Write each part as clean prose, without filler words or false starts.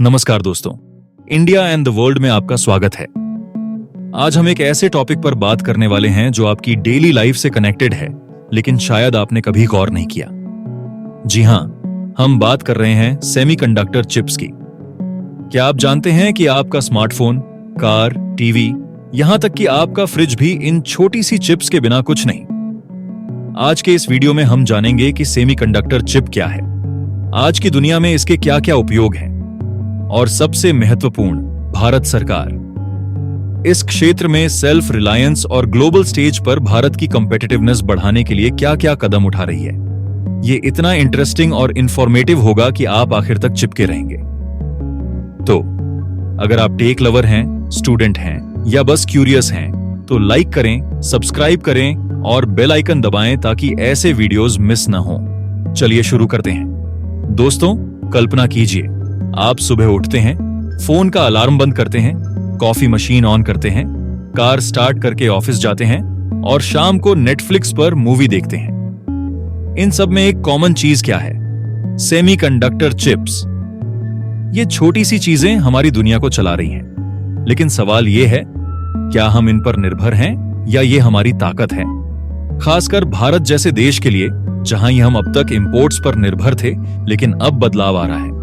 नमस्कार दोस्तों, India and the world में आपका स्वागत है। आज हम एक ऐसे टॉपिक पर बात करने वाले हैं जो आपकी डेली लाइफ से कनेक्टेड है, लेकिन शायद आपने कभी गौर नहीं किया। जी हां, हम बात कर रहे हैं सेमीकंडक्टर चिप्स की। क्या आप जानते हैं कि आपका स्मार्टफोन, कार, टीवी, यहां तक कि आपका फ्रिज भी इन छोटी सी चिप्स के बिना कुछ नहीं। आज के इस वीडियो में हम जानेंगे कि सेमीकंडक्टर चिप क्या है, आज की दुनिया में इसके क्या क्या उपयोग हैं, और सबसे महत्वपूर्ण, भारत सरकार इस क्षेत्र में सेल्फ रिलायंस और ग्लोबल स्टेज पर भारत की कंपेटिटिवनेस बढ़ाने के लिए क्या क्या कदम उठा रही है। ये इतना इंटरेस्टिंग और इंफॉर्मेटिव होगा कि आप आखिर तक चिपके रहेंगे। तो अगर आप टेक लवर हैं, स्टूडेंट हैं या बस क्यूरियस हैं, तो लाइक करें, सब्सक्राइब करें और बेल आइकन दबाएं ताकि ऐसे वीडियोस मिस ना हो। चलिए शुरू करते हैं। दोस्तों, कल्पना कीजिए, आप सुबह उठते हैं, फोन का अलार्म बंद करते हैं, कॉफी मशीन ऑन करते हैं, कार स्टार्ट करके ऑफिस जाते हैं और शाम को नेटफ्लिक्स पर मूवी देखते हैं। इन सब में एक कॉमन चीज क्या है? Semiconductor chips. ये छोटी सी चीजें हमारी दुनिया को चला रही हैं, लेकिन सवाल ये है, क्या हम इन पर निर्भर हैं या ये हमारी ताकत है? खासकर भारत जैसे देश के लिए, जहां हम अब तक इंपोर्ट्स पर निर्भर थे, लेकिन अब बदलाव आ रहा है।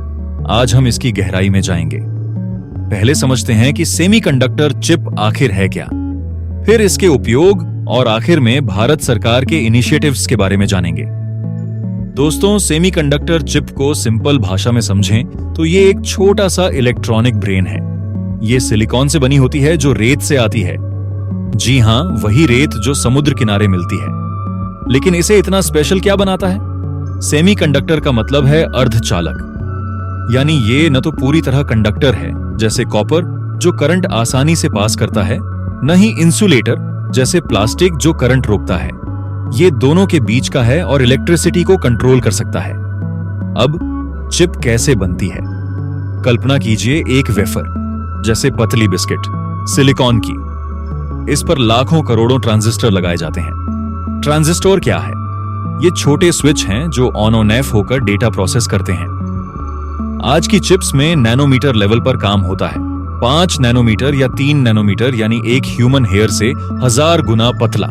आज हम इसकी गहराई में जाएंगे। पहले समझते हैं कि सेमीकंडक्टर चिप आखिर है क्या, फिर इसके उपयोग और आखिर में भारत सरकार के इनिशिएटिव्स के बारे में जानेंगे। दोस्तों, सेमीकंडक्टर चिप को सिंपल भाषा में समझें तो ये एक छोटा सा इलेक्ट्रॉनिक ब्रेन है। ये सिलिकॉन से बनी होती है जो रेत से आती है। जी हां, वही रेत जो समुद्र किनारे मिलती है। लेकिन इसे इतना स्पेशल क्या बनाता है? सेमीकंडक्टर का मतलब है अर्धचालक, यानी ये न तो पूरी तरह कंडक्टर है जैसे कॉपर जो करंट आसानी से पास करता है, न ही इंसुलेटर जैसे प्लास्टिक जो करंट रोकता है। ये दोनों के बीच का है और इलेक्ट्रिसिटी को कंट्रोल कर सकता है। अब चिप कैसे बनती है? कल्पना कीजिए एक वेफर, जैसे पतली बिस्किट, सिलिकॉन की। इस पर लाखों करोड़ों ट्रांजिस्टर लगाए जाते हैं। ट्रांजिस्टर क्या है? ये छोटे स्विच हैं जो ऑन और ऑफ होकर डेटा प्रोसेस करते हैं। आज की चिप्स में नैनोमीटर लेवल पर काम होता है। 5 नैनोमीटर या 3 नैनोमीटर यानी एक ह्यूमन हेयर से 1000 गुना पतला।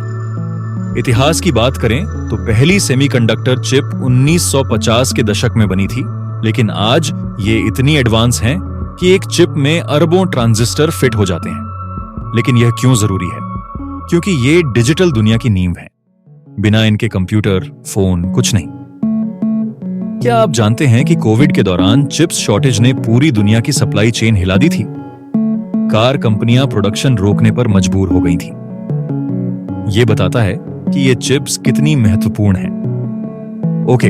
इतिहास की बात करें तो पहली सेमीकंडक्टर चिप 1950 के दशक में बनी थी, लेकिन आज ये इतनी एडवांस हैं कि एक चिप में अरबों ट्रांजिस्टर फिट हो जाते हैं। लेकिन यह क्यों जरूरी है? क्योंकि ये डिजिटल दुनिया की नींव है। बिना इनके कंप्यूटर, फोन कुछ नहीं। क्या आप जानते हैं कि कोविड के दौरान चिप्स शॉर्टेज ने पूरी दुनिया की सप्लाई चेन हिला दी थी? कार कंपनियां प्रोडक्शन रोकने पर मजबूर हो गई थी। यह बताता है कि ये चिप्स कितनी महत्वपूर्ण हैं। ओके,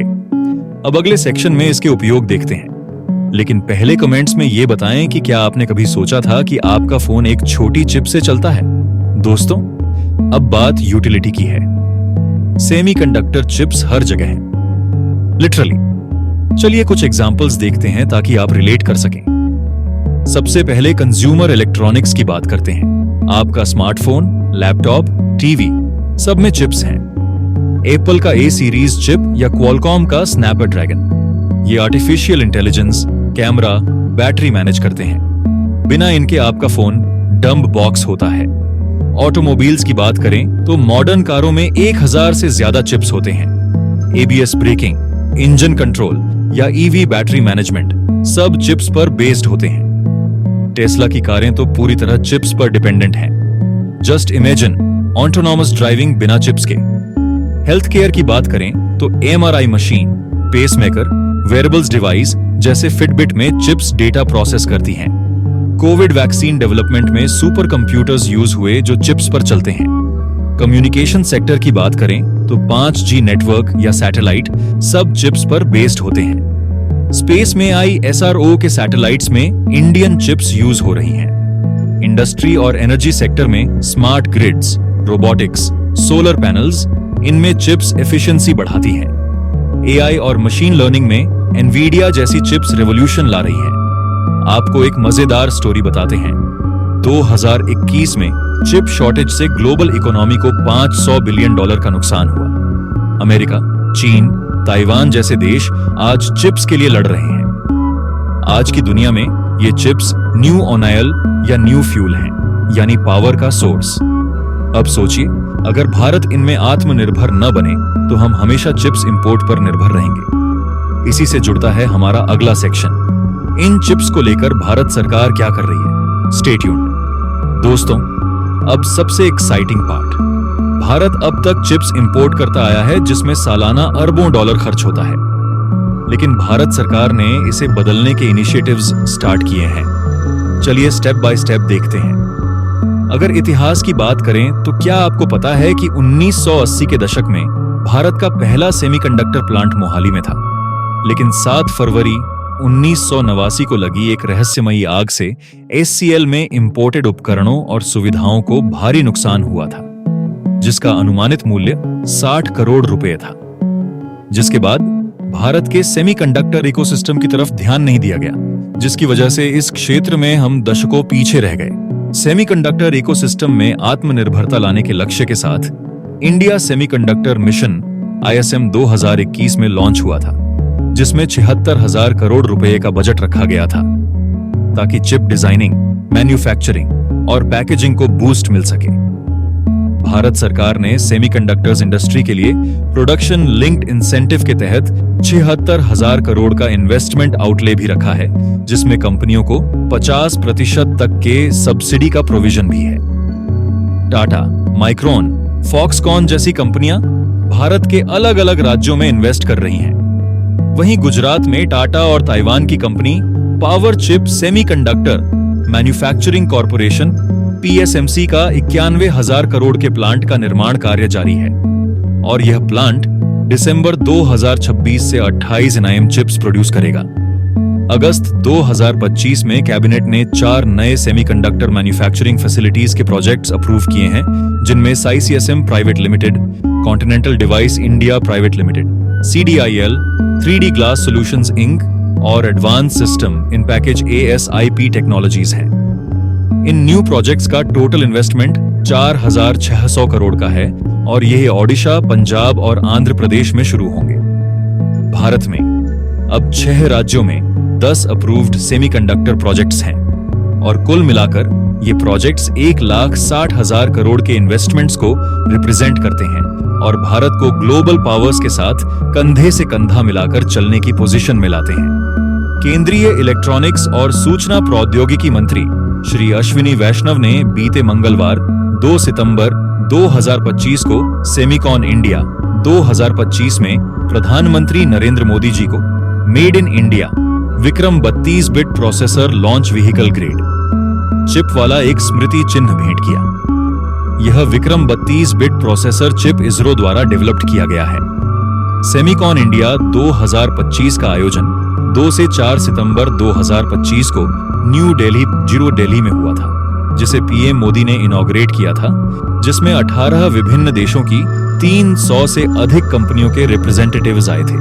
अब अगले सेक्शन में इसके उपयोग देखते हैं। लेकिन पहले कमेंट्स में यह बताएं कि क्या आपने कभी सोचा था कि आपका फोन एक छोटी चिप से चलता है? दोस्तों, अब बात यूटिलिटी की है। सेमीकंडक्टर चिप्स हर जगह हैं, लिटरली। चलिए कुछ एग्जाम्पल्स देखते हैं ताकि आप रिलेट कर सकें। सबसे पहले कंज्यूमर इलेक्ट्रॉनिक्स की बात करते हैं। आपका स्मार्टफोन, लैपटॉप, टीवी, सब में चिप्स हैं। एप्पल का ए सीरीज चिप या क्वालकॉम का स्नैपड्रैगन, ये artificial intelligence, camera, battery manage करते हैं। बिना इनके आपका फोन डम्ब बॉक्स होता है। ऑटोमोबाइल्स की बात करें तो मॉडर्न कारों में 1000 से ज्यादा चिप्स होते हैं। एबीएस ब्रेकिंग, इंजन कंट्रोल या ईवी बैटरी मैनेजमेंट सब चिप्स पर बेस्ड होते हैं। टेस्ला की कारें तो पूरी तरह चिप्स पर डिपेंडेंट हैं। जस्ट इमेजिन ऑटोनॉमस ड्राइविंग बिना चिप्स के। हेल्थ केयर की बात करें तो MRI machine, pacemaker, wearables device जैसे फिटबिट में चिप्स डेटा प्रोसेस करती हैं। कोविड वैक्सीन डेवलपमेंट में सुपर कंप्यूटर्स यूज हुए जो चिप्स पर चलते हैं। कम्युनिकेशन सेक्टर की बात करें तो 5G नेटवर्क या सैटेलाइट सब चिप्स पर बेस्ड होते हैं। स्पेस में आई SRO के सैटेलाइट्स में इंडियन चिप्स यूज हो रही हैं। इंडस्ट्री और एनर्जी सेक्टर में smart grids, robotics, solar panels, इनमें चिप्स एफिशिएंसी बढ़ाती हैं। AI और मशीन लर्निंग में एनवीडिया जैसी चिप्स रेवोल्यूशन ला रही हैं। आपको एक मजेदार स्टोरी बताते हैं। 2021 में चिप शॉर्टेज से ग्लोबल इकोनॉमी को $500 बिलियन का नुकसान हुआ। अमेरिका, चीन, ताइवान जैसे देश आज चिप्स के लिए लड़ रहे हैं। आज की दुनिया में ये चिप्स न्यू ऑनायल या न्यू फ्यूल हैं, यानी पावर का सोर्स। अब सोचिए, अगर भारत इनमें आत्मनिर्भर न बने तो हम हमेशा चिप्स इंपोर्ट पर निर्भर रहेंगे। इसी से जुड़ता है हमारा अगला सेक्शन। इन चिप्स को लेकर भारत सरकार क्या कर रही है? Stay tuned. दोस्तों, अब सबसे एक्साइटिंग पार्ट। भारत अब तक चिप्स इंपोर्ट करता आया है जिसमें सालाना अरबों डॉलर खर्च होता है, लेकिन भारत सरकार ने इसे बदलने के इनिशिएटिव्स स्टार्ट किए हैं। चलिए स्टेप बाय स्टेप देखते हैं। अगर इतिहास की बात करें तो क्या आपको पता है कि 1980 के दशक में भारत का पहला सेमीकंडक्टर प्लांट मोहाली में था, लेकिन 7 फरवरी 1989 को लगी एक रहस्यमयी आग से एचसीएल में इंपोर्टेड उपकरणों और सुविधाओं को भारी नुकसान हुआ था, जिसका अनुमानित मूल्य 60 करोड़ रुपए था। जिसके बाद भारत के सेमीकंडक्टर इकोसिस्टम की तरफ ध्यान नहीं दिया गया, जिसकी वजह से इस क्षेत्र में हम दशकों पीछे रह गए। सेमीकंडक्टर इकोसिस्टम में आत्मनिर्भरता लाने के लक्ष्य के साथ इंडिया सेमीकंडक्टर मिशन ISM 2021 में लॉन्च हुआ था, जिसमें 76,000 करोड़ रुपए का बजट रखा गया था ताकि चिप डिजाइनिंग, मैन्युफैक्चरिंग और पैकेजिंग को बूस्ट मिल सके। भारत सरकार ने सेमीकंडक्टर्स इंडस्ट्री के लिए प्रोडक्शन लिंक्ड इंसेंटिव के तहत 76,000 करोड़ का इन्वेस्टमेंट आउटले भी रखा है, जिसमें कंपनियों को 50% तक के सब्सिडी का प्रोविजन भी है। टाटा, माइक्रोन, फॉक्सकॉन जैसी कंपनियां भारत के अलग अलग राज्यों में इन्वेस्ट कर रही हैं। वहीं गुजरात में टाटा और ताइवान की company power chip semiconductor manufacturing corporation PSMC का 91,000 करोड़ के प्लांट का निर्माण कार्य जारी है, और यह प्लांट दिसंबर 2026 से 28 NIM चिप्स प्रोड्यूस करेगा। अगस्त 2025 में कैबिनेट ने 4 नए सेमीकंडक्टर मैन्युफैक्चरिंग फैसिलिटीज के प्रोजेक्ट्स अप्रूव किए हैं, जिनमें SAICSM private limited, continental device India private limited, CDIL, 3D glass solutions inc और advance system in package ASIP technologies हैं। इन न्यू प्रोजेक्ट्स का टोटल इन्वेस्टमेंट 4,600 करोड़ का है, और यह ओडिशा, पंजाब और आंध्र प्रदेश में शुरू होंगे। भारत में अब 6 राज्यों में 10 अप्रूव्ड सेमीकंडक्टर प्रोजेक्ट्स हैं, और कुल मिलाकर ये प्रोजेक्ट्स 1,60,000 करोड़ के इन्वेस्टमेंट्स को रिप्रेजेंट करते हैं और भारत को ग्लोबल पावर्स के साथ कंधे से कंधा मिलाकर चलने की पोजीशन में लाते हैं। केंद्रीय इलेक्ट्रॉनिक्स और सूचना प्रौद्योगिकी मंत्री श्री अश्विनी वैष्णव ने बीते मंगलवार 2 सितंबर 2025 को सेमीकॉन इंडिया 2025 में प्रधानमंत्री नरेंद्र मोदी जी को made in India Vikram 32 bit processor launch vehicle grade chip वाला एक स्मृति चिन्ह भेंट किया। यह Vikram 32 bit processor chip ISRO द्वारा डेवलप्ड किया गया है। सेमीकॉन इंडिया 2025 का आयोजन 2 से 4 सितंबर 2025 को न्यू दिल्ली में हुआ था, जिसे PM मोदी ने इनॉग्रेट किया था, जिसमें 18 विभिन्न देशों की 300 से अधिक कंपनियों के रिप्रेजेंटेटिव्स आए थे।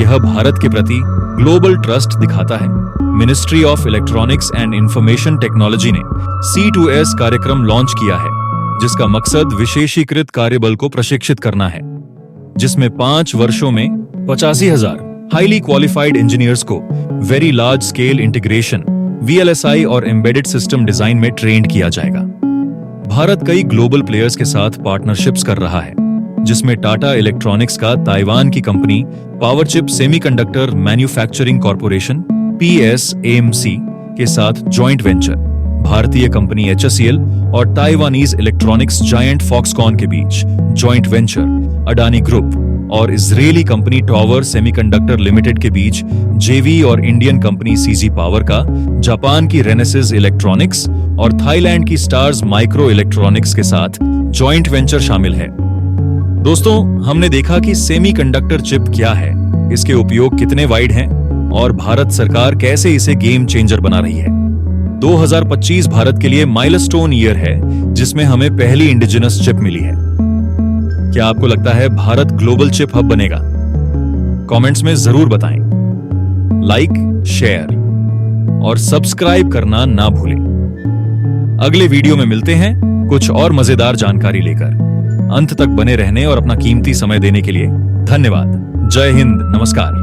यह भारत के प्रति ग्लोबल ट्रस्ट दिखाता है। Ministry of electronics and information technology ने C2S कार्यक्रम लॉन्च किया है, जिसका मकसद विशेषीकृत कार्यबल को प्रशिक्षित करना है, जिसमें 5 वर्षों में 85,000 हाईली क्वालिफाइड इंजीनियर्स को very large scale integration, VLSI और एम्बेडेड सिस्टम डिजाइन में ट्रेंड किया जाएगा। भारत कई ग्लोबल प्लेयर्स के साथ पार्टनरशिप्स कर रहा है, जिसमें टाटा इलेक्ट्रॉनिक्स का ताइवान की company power chip semiconductor manufacturing corporation PSAMC के साथ जॉइंट वेंचर, भारतीय कंपनी HSCL और ताइवानीज इलेक्ट्रॉनिक्स जायंट फॉक्सकॉन के बीच जॉइंट वेंचर, अडानी ग्रुप और Israeli company tower semiconductor limited के बीच JV और इंडियन कंपनी CG पावर का जापान की रेनेसिस इलेक्ट्रॉनिक्स और थाईलैंड की स्टार्स माइक्रो इलेक्ट्रॉनिक्स के साथ जॉइंट वेंचर शामिल है। दोस्तों, हमने देखा कि सेमीकंडक्टर चिप क्या है, इसके उपयोग कितने वाइड हैं और भारत सरकार कैसे इसे गेम चेंजर बना रही है। 2025 भारत के लिए माइलस्टोन ईयर है, जिसमें हमें पहली इंडिजिनस चिप मिली है। क्या आपको लगता है भारत ग्लोबल चिप हब बनेगा? कमेंट्स में जरूर बताएं। लाइक, शेयर और सब्सक्राइब करना ना भूलें। अगले वीडियो में मिलते हैं कुछ और मजेदार जानकारी लेकर। अंत तक बने रहने और अपना कीमती समय देने के लिए धन्यवाद। जय हिंद, नमस्कार।